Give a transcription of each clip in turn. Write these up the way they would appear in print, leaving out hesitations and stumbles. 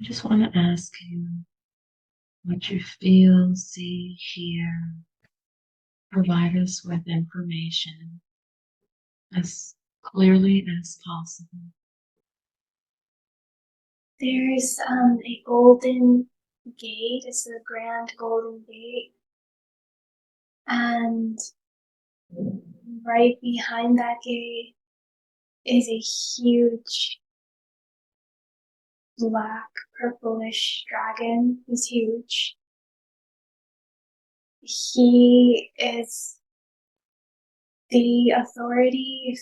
I just want to ask you what you feel, see, hear. Provide us with information as clearly as possible. There's a golden gate. It's a grand golden gate. And right behind that gate is a huge black purplish dragon. He's huge. He is the authority,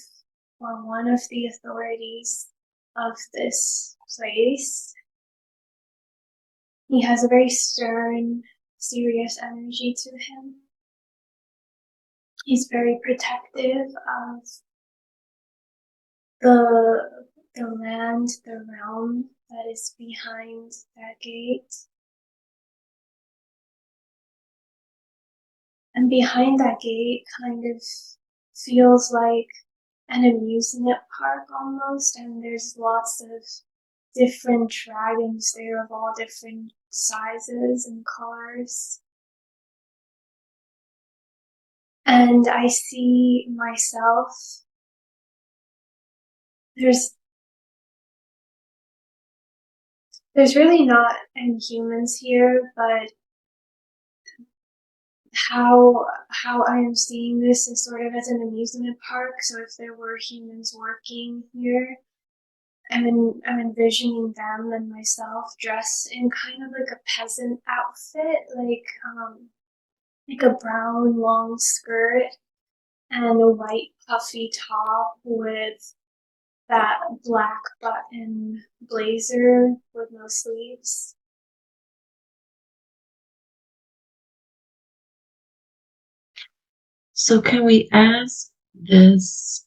or one of the authorities of this place. He has a very stern, serious energy to him. He's very protective of the land, the realm that is behind that gate. And behind that gate kind of feels like an amusement park almost, and there's lots of different dragons there of all different sizes and colors. And I see myself. There's really not any humans here, but how I am seeing this is sort of as an amusement park. So if there were humans working here, I'm envisioning them and myself dressed in kind of like a peasant outfit, like a brown long skirt and a white puffy top with that black button blazer with no sleeves. So, can we ask this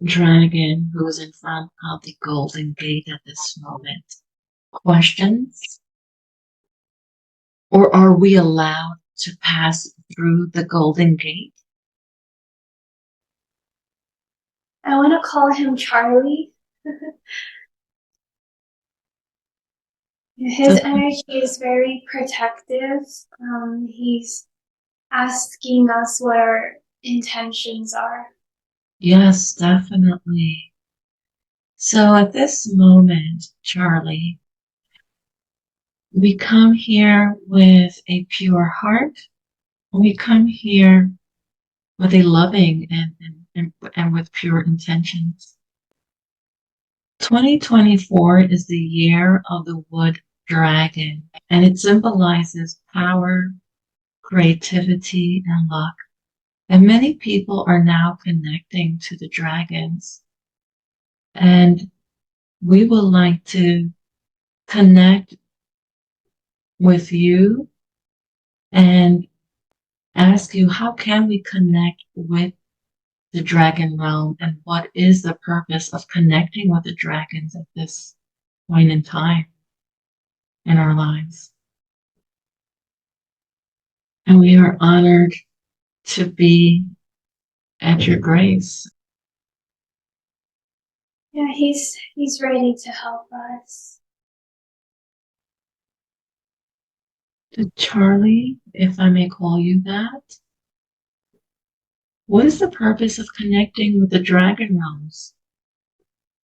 dragon who is in front of the Golden Gate at this moment questions? Or are we allowed to pass through the Golden Gate? I want to call him Charlie. His So, energy is very protective. He's asking us what our intentions are. yes, definitely. So, at this moment, Charlie, we come here with a pure heart. We come here with a loving and with pure intentions. 2024 is the year of the wood dragon, and it symbolizes power, creativity, and luck. And many people are now connecting to the dragons. And we would like to connect with you and ask you, how can we connect with the dragon realm, and what is the purpose of connecting with the dragons at this point in time in our lives? And we are honored to be at your grace. Yeah, he's ready to help us. To Charlie, if I may call you that, what is the purpose of connecting with the dragon realms?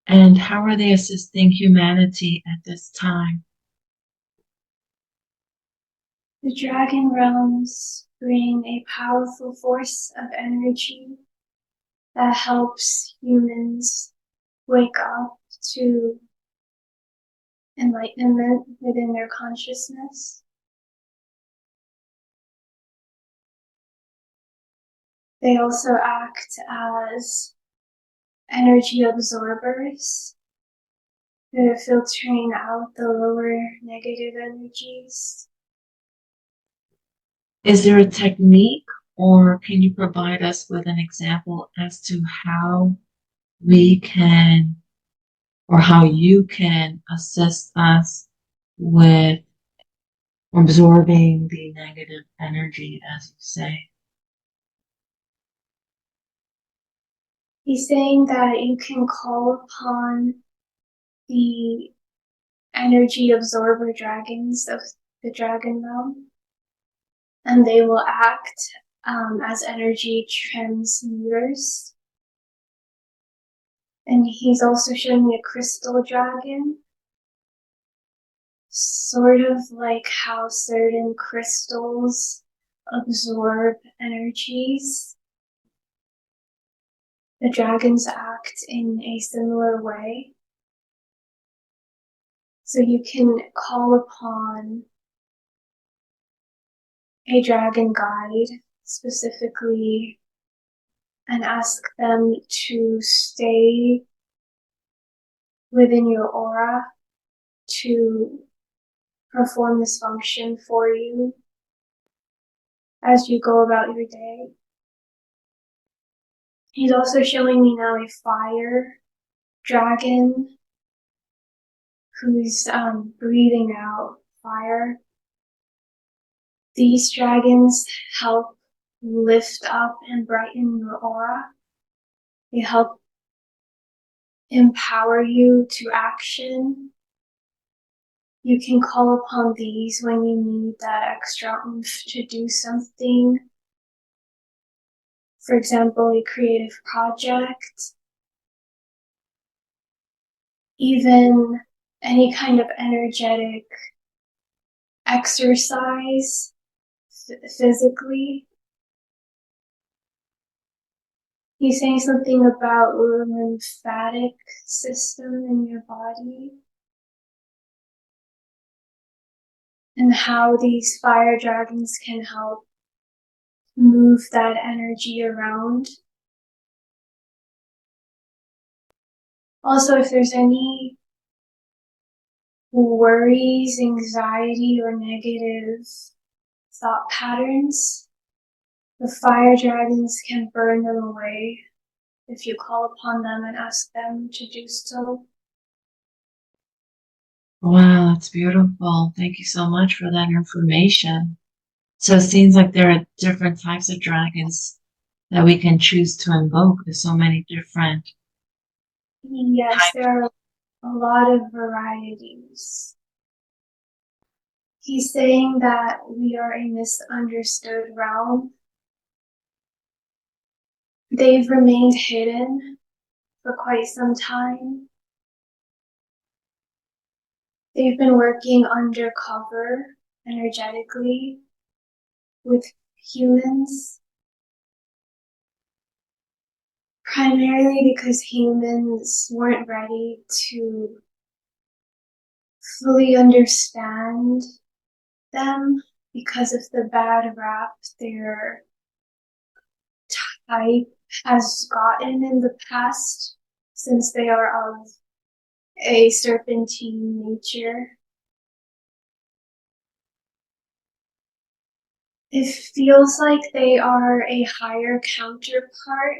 And how are they assisting humanity at this time? The dragon realms bring a powerful force of energy that helps humans wake up to enlightenment within their consciousness. They also act as energy absorbers that are filtering out the lower negative energies. Is there a technique, or can you provide us with an example as to how we can, or how you can assist us with absorbing the negative energy, as you say? He's saying that you can call upon the energy absorber dragons of the dragon realm, and they will act as energy transmuters. And he's also showing me a crystal dragon, sort of like how certain crystals absorb energies. The dragons act in a similar way. So you can call upon a dragon guide specifically and ask them to stay within your aura to perform this function for you as you go about your day. He's also showing me now a fire dragon who's breathing out fire. These dragons help lift up and brighten your aura. They help empower you to action. You can call upon these when you need that extra oomph to do something. For example, a creative project, even any kind of energetic exercise physically. He's saying something about the lymphatic system in your body and how these fire dragons can help move that energy around. Also, if there's any worries, anxiety, or negative thought patterns, the fire dragons can burn them away if you call upon them and ask them to do so. Wow, that's beautiful. Thank you so much for that information. So it seems like there are different types of dragons that we can choose to invoke. There's so many different Yes, types. there are a lot of varieties. He's saying that we are a misunderstood realm. They've remained hidden for quite some time. They've been working undercover energetically with humans, primarily because humans weren't ready to fully understand them because of the bad rap their type has gotten in the past, since they are of a serpentine nature. It feels like they are a higher counterpart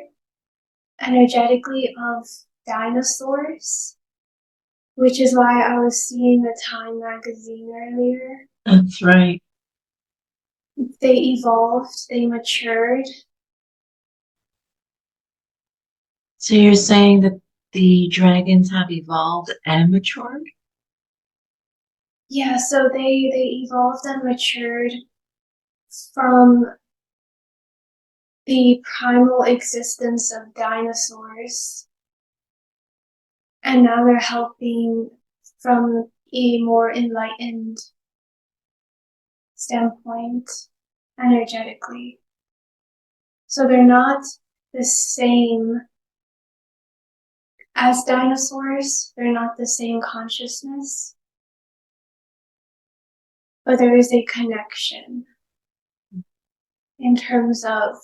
energetically of dinosaurs, which is why I was seeing the Time magazine earlier. That's right. They evolved, they matured. So you're saying that the dragons have evolved and matured? Yeah, so they evolved and matured from the primal existence of dinosaurs, and now they're helping from a more enlightened standpoint energetically. So they're not the same as dinosaurs, they're not the same consciousness, but there is a connection in terms of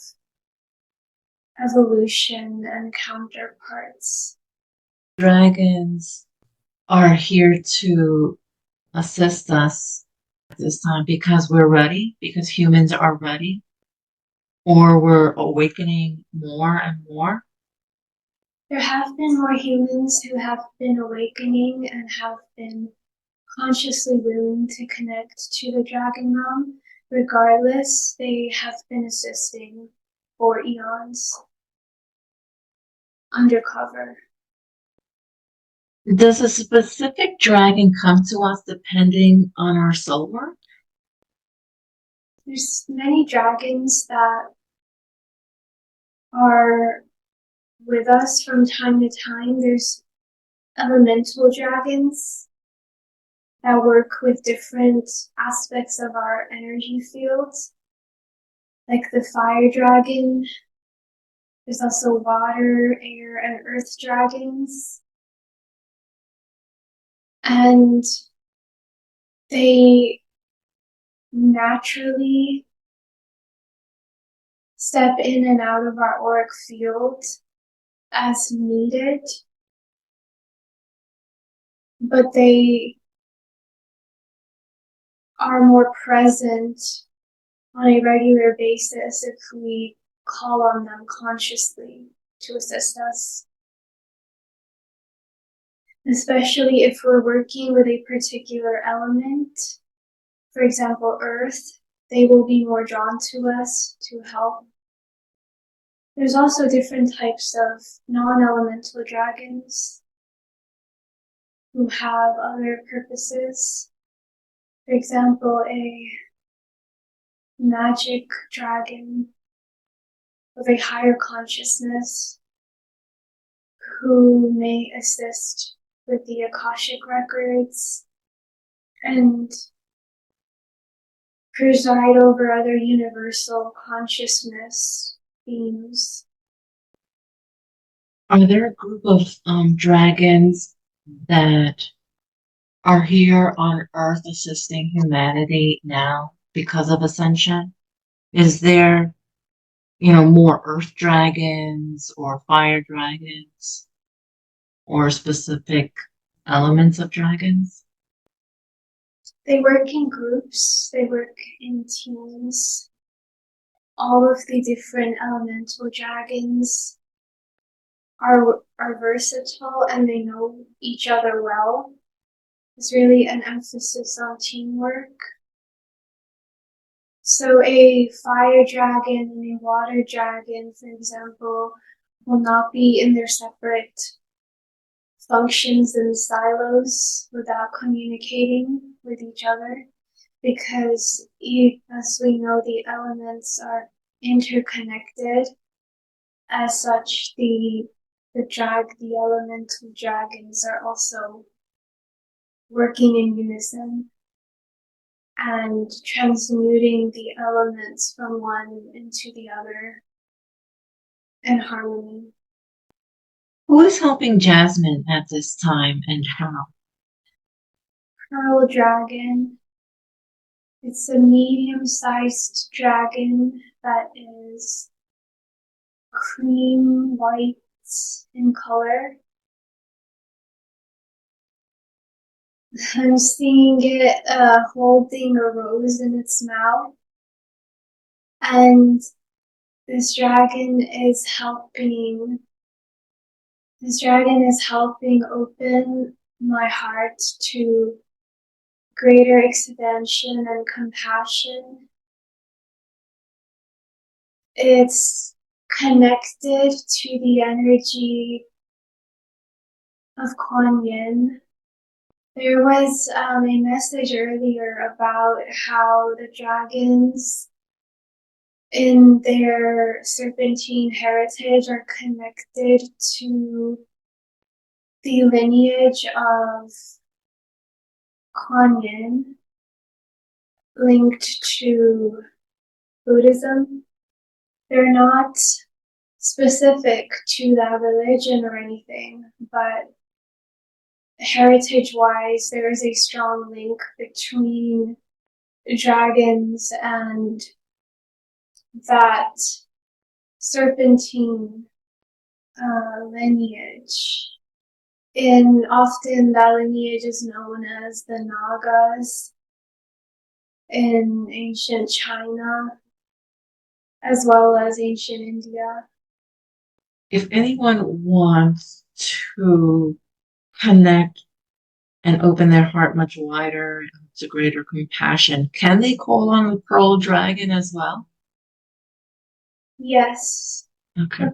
evolution and counterparts. Dragons are here to assist us at this time because we're ready, because humans are ready, or we're awakening more and more. There have been more humans who have been awakening and have been consciously willing to connect to the dragon realm. Regardless, they have been assisting for eons undercover. Does a specific dragon come to us depending on our soul work? There's many dragons that are with us from time to time. There's elemental dragons that work with different aspects of our energy field, like the fire dragon. There's also water, air, and earth dragons. And they naturally step in and out of our auric field as needed, but they are more present on a regular basis if we call on them consciously to assist us. Especially if we're working with a particular element, for example, earth, they will be more drawn to us to help. There's also different types of non-elemental dragons who have other purposes. For example, a magic dragon of a higher consciousness who may assist with the Akashic records and preside over other universal consciousness beings. Are there a group of dragons that are here on Earth assisting humanity now because of ascension? Is there, more Earth dragons or fire dragons or specific elements of dragons? They work in groups, they work in teams. All of the different elemental dragons are versatile and they know each other well. There's really an emphasis on teamwork. So a fire dragon and a water dragon, for example, will not be in their separate functions and silos without communicating with each other, because as we know, the elements are interconnected. As such, the elemental dragons are also working in unison and transmuting the elements from one into the other in harmony. Who is helping Jasmine at this time and how? Pearl dragon. It's a medium-sized dragon that is cream white in color. I'm seeing it holding a rose in its mouth. And this dragon is helping open my heart to greater expansion and compassion. It's connected to the energy of Kuan Yin. There was a message earlier about how the dragons in their serpentine heritage are connected to the lineage of Kuan Yin, linked to Buddhism. They're not specific to that religion or anything, but heritage-wise, there is a strong link between dragons and that serpentine lineage. And often that lineage is known as the Nagas in ancient China, as well as ancient India. If anyone wants to connect and open their heart much wider to greater compassion, can they call on the pearl dragon as well? Yes, Okay.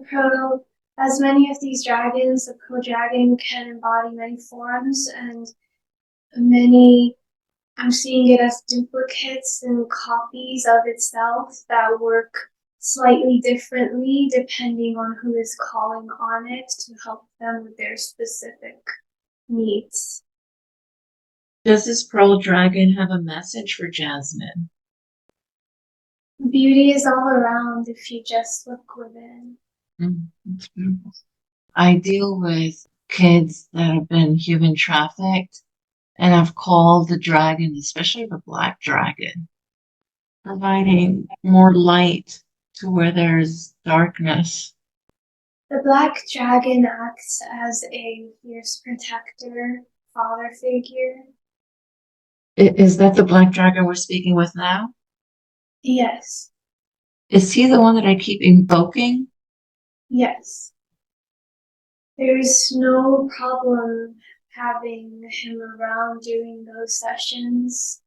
As many of these dragons, the pearl dragon can embody many forms, and many, I'm seeing it as duplicates and copies of itself that work slightly differently depending on who is calling on it to help them with their specific needs. Does this pearl dragon have a message for Jasmine? Beauty is all around if you just look within. That's beautiful. I deal with kids that have been human trafficked, and I've called the dragon, especially the black dragon, providing more light to where there's darkness. The black dragon acts as a fierce protector, father figure. Is that the black dragon we're speaking with now? Yes, Is he the one that I keep invoking? yes. There's no problem having him around during those sessions.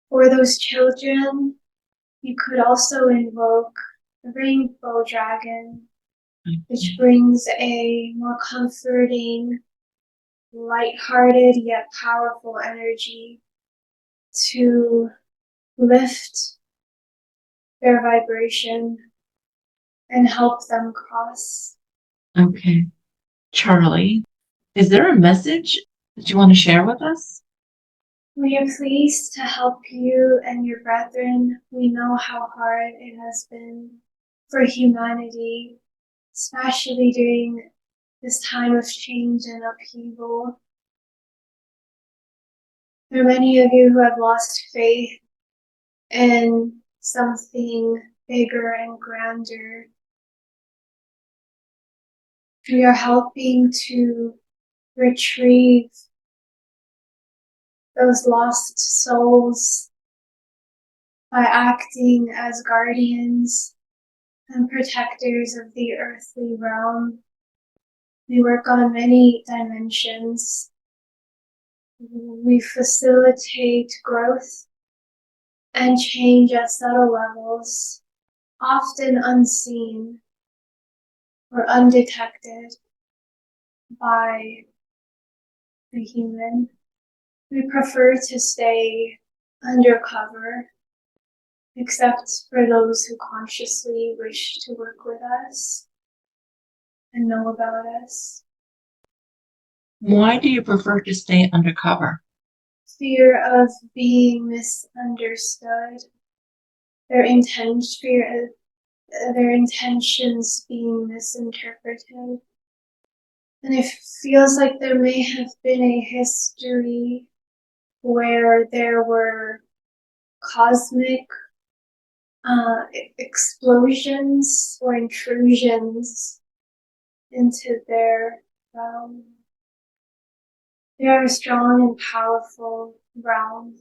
For those children, you could also invoke the rainbow dragon, which brings a more comforting, light-hearted yet powerful energy to lift their vibration and help them cross. Okay. Charlie, is there a message that you want to share with us? We are pleased to help you and your brethren. We know how hard it has been for humanity, especially during this time of change and upheaval. There are many of you who have lost faith in something bigger and grander. We are helping to retrieve those lost souls by acting as guardians and protectors of the earthly realm. We work on many dimensions. We facilitate growth and change at subtle levels, often unseen or undetected by the human. We prefer to stay undercover, except for those who consciously wish to work with us and know about us. Why do you prefer to stay undercover? Fear of being misunderstood, their intentions being misinterpreted. And it feels like there may have been a history where there were cosmic explosions or intrusions into their realm. They are a strong and powerful realm,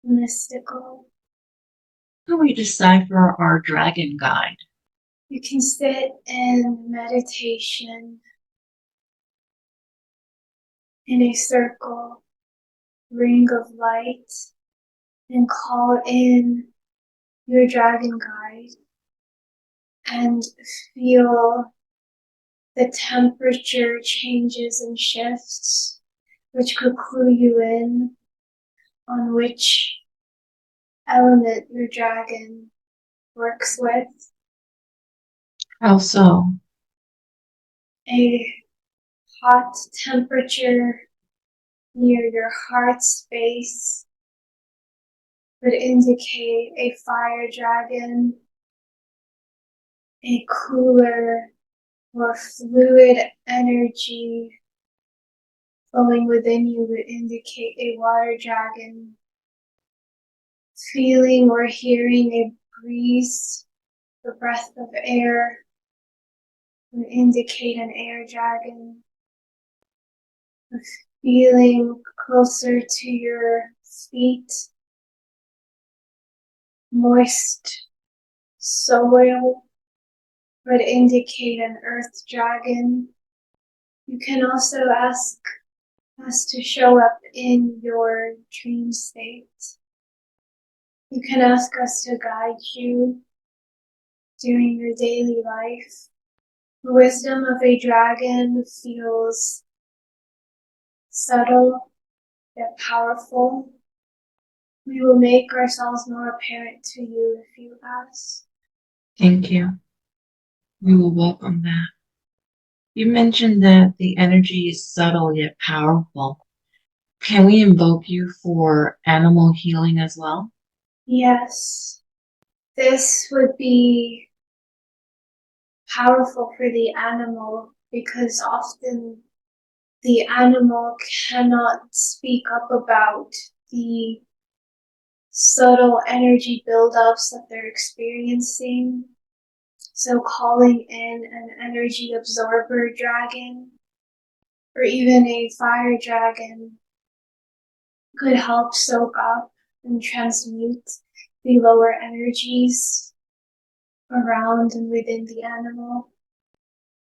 mystical. How do we decipher our dragon guide? You can sit in meditation in a circle, ring of light, and call in your dragon guide and feel the temperature changes and shifts, which could clue you in on which element your dragon works with. How so? A hot temperature near your heart space would indicate a fire dragon. A cooler, more fluid energy flowing within you would indicate a water dragon. Feeling or hearing a breeze, the breath of air, would indicate an air dragon. Feeling closer to your feet, moist soil would indicate an earth dragon. You can also ask us to show up in your dream state. You can ask us to guide you during your daily life. The wisdom of a dragon feels subtle yet powerful. We will make ourselves more apparent to you if you ask. Thank you. We will welcome that. You mentioned that the energy is subtle yet powerful. Can we invoke you for animal healing as well? Yes, this would be powerful for the animal because often the animal cannot speak up about the subtle energy buildups that they're experiencing. So calling in an energy absorber dragon or even a fire dragon could help soak up and transmute the lower energies around and within the animal.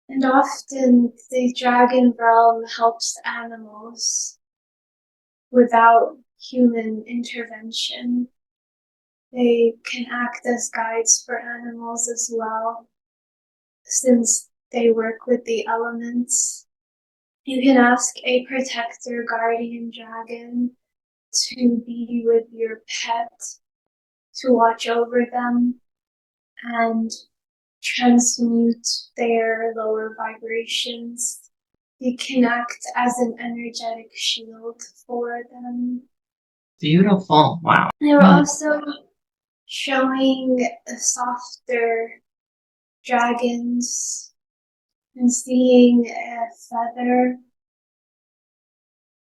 And often the dragon realm helps animals without human intervention. They can act as guides for animals as well, since they work with the elements. You can ask a protector guardian dragon to be with your pet, to watch over them and transmute their lower vibrations. They can act as an energetic shield for them. Beautiful. Wow. They were also showing softer dragons and seeing a feather.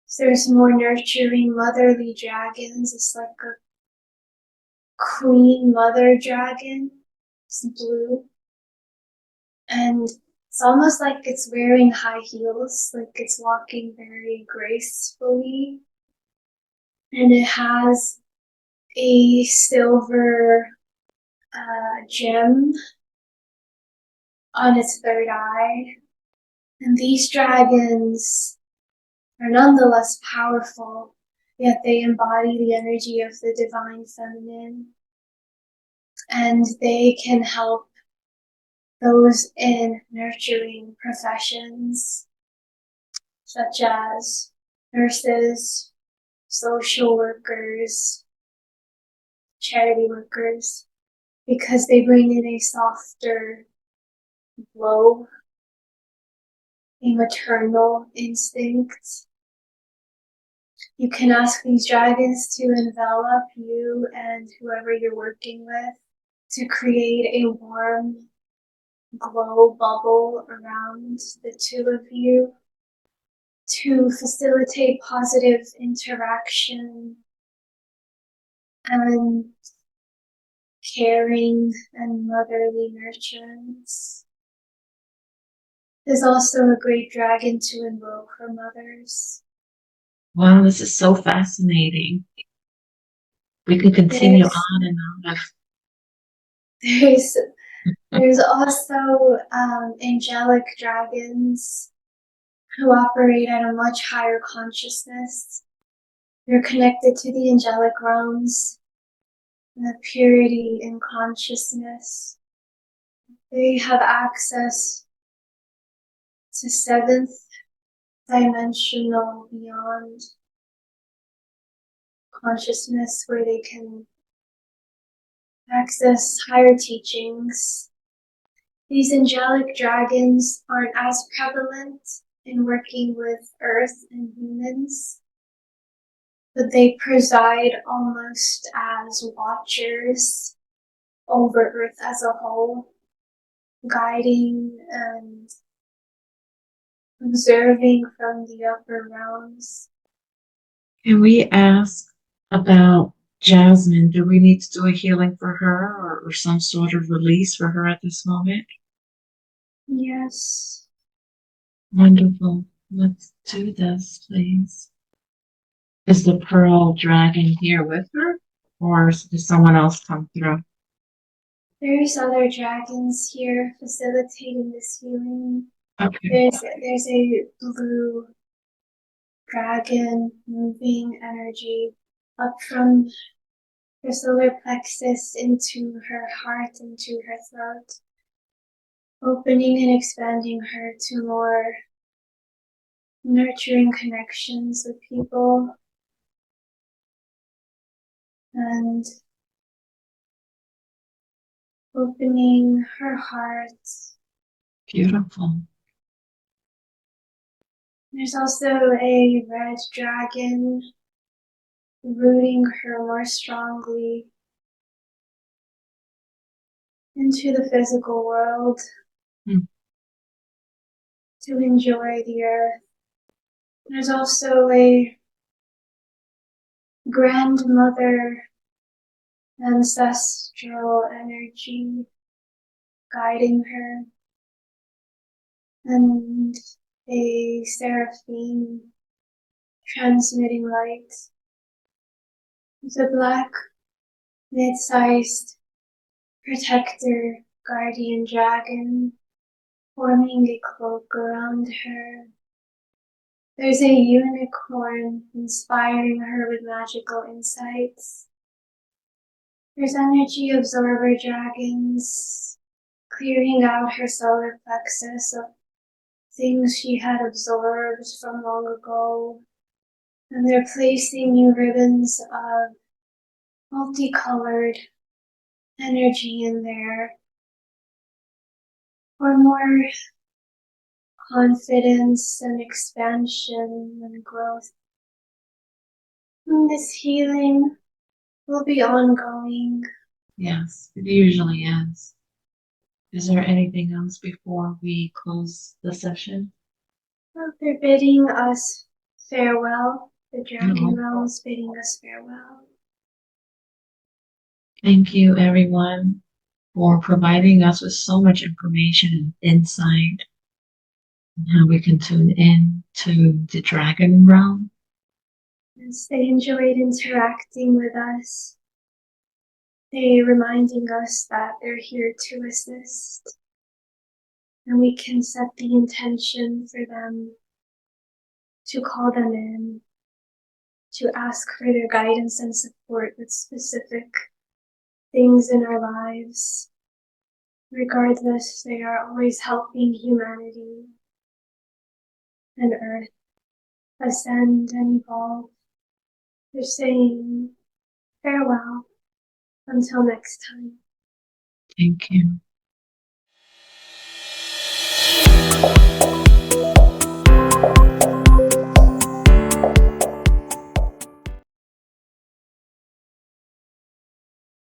So there's more nurturing motherly dragons. It's like a queen mother dragon. It's blue. And it's almost like it's wearing high heels, like it's walking very gracefully. And it has a silver gem on its third eye. And these dragons are nonetheless powerful, yet they embody the energy of the divine feminine. And they can help those in nurturing professions, such as nurses, social workers, charity workers, because they bring in a softer glow, a maternal instinct. You can ask these dragons to envelop you and whoever you're working with to create a warm glow bubble around the two of you to facilitate positive interaction and caring and motherly nurturance. There's also a great dragon to invoke for mothers. Wow, this is so fascinating. We can continue on and on. There's also angelic dragons who operate at a much higher consciousness. They're connected to the angelic realms, the purity in consciousness. They have access to seventh dimensional beyond consciousness where they can access higher teachings. These angelic dragons aren't as prevalent in working with Earth and humans, but they preside almost as watchers over Earth as a whole, guiding and observing from the upper realms. Can we ask about Jasmine? Do we need to do a healing for her or some sort of release for her at this moment? Yes. Wonderful. Let's do this, please. Is the pearl dragon here with her? Or does someone else come through? There's other dragons here facilitating this healing. Okay. There's a blue dragon moving energy up from her solar plexus into her heart, into her throat. opening and expanding her to more nurturing connections with people and opening her heart. Beautiful. There's also a red dragon rooting her more strongly into the physical world to enjoy the earth. There's also a grandmother ancestral energy guiding her, and a seraphim transmitting light. There's a black, mid-sized protector guardian dragon forming a cloak around her. There's a unicorn inspiring her with magical insights. There's energy absorber dragons clearing out her solar plexus of things she had absorbed from long ago. And they're placing new ribbons of multicolored energy in there for more confidence and expansion and growth. And this healing will be ongoing. Yes, it usually is. Is there anything else before we close the session? Well, they're bidding us farewell. The dragon No. realm is bidding us farewell. Thank you, everyone, for providing us with so much information and insight on how we can tune in to the dragon realm. As they enjoyed interacting with us, they reminding us that they're here to assist. And we can set the intention for them to call them in, to ask for their guidance and support with specific things in our lives. Regardless, they are always helping humanity and Earth ascend and evolve. They're saying farewell until next time. Thank you.